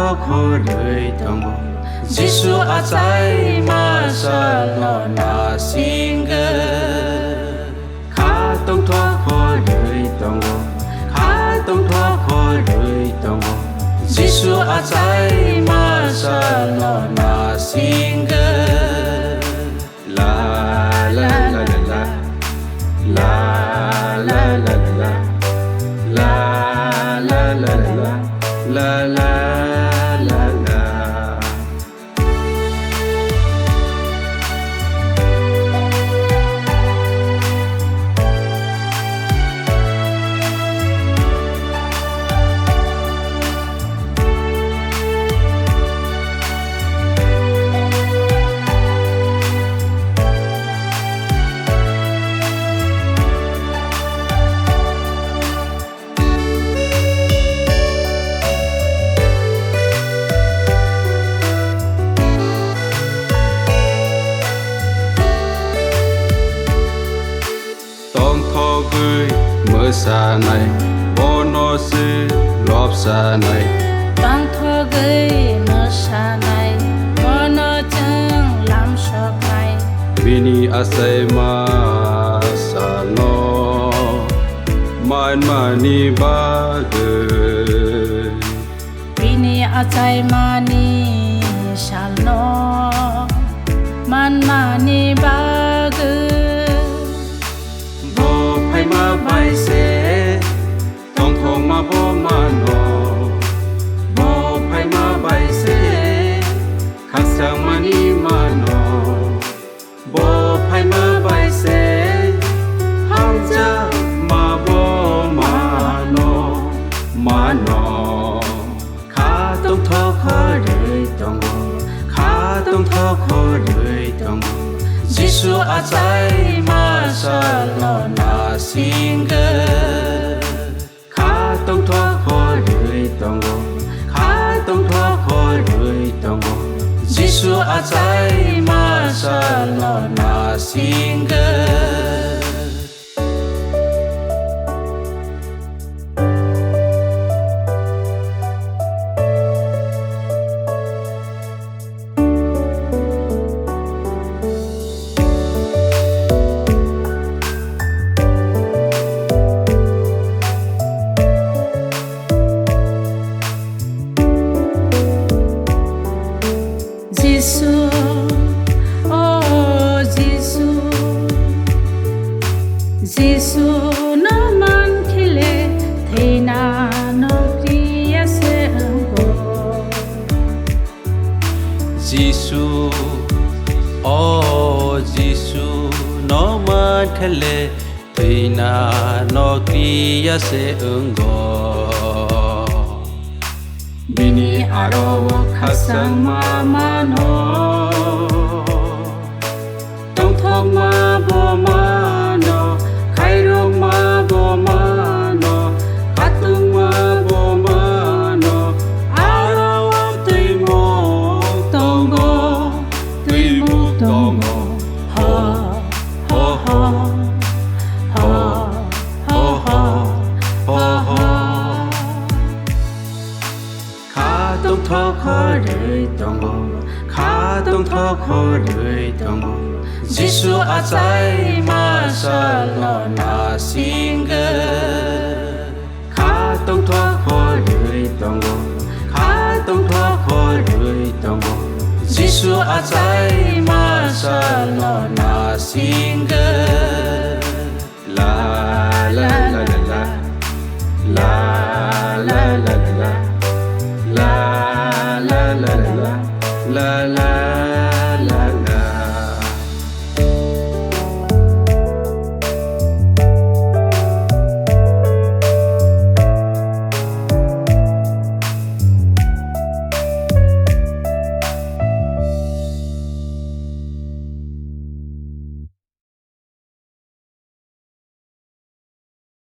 thọ khổ đời tông bồ Giêsu a trái ma sa lo na singa khá tông thọ khổ đời tông bồ khá tông thọ khổ đời tông bồ Giêsu a trái ma sa lo na singa la la la la la la la la la la la la la la la la mơ xa này bố nó sư lóp xa này băng thua gửi mơ xa này bố nó chẳng làm sọc này vini asai ma sa no man mani ba gửi vini asai mani sa no man mani ba gửi ma bai se tông thong ma bo ma no bo pai ma bai se khắc sang ma ni ma no bo pai ma bai se hang cha ma bo ma no khá tông thọ khổ đời tông bồ khá tông thọ khổ đời tông bồ Giêsu a trái ma sa lo na singa khá tông thọ khổ đời tông bồ khá tông thọ khổ đời tông bồ Giêsu a trái ma sa lo na singa Giêsu, oh Giêsu, Giêsu nó man khile thế na nó kia sẽ ngô. Giêsu, oh Giêsu nó man khile thế na nó kia sẽ ngô. Bini aro khasang ma no tông thong ma bo ma no khai rong ma bo ma no katung ma bo ma no aro tui mo tong go ho ho ho ho ho ho ho tông thọ khổ đời tông bồ khá tông thọ khổ đời tông bồ Giêsu a trái ma sa lo na singa khá tông thọ khổ đời tông bồ khá tông thọ khổ đời tông bồ Giêsu a trái ma sa lo na singa la la la la la la la la la la la la la la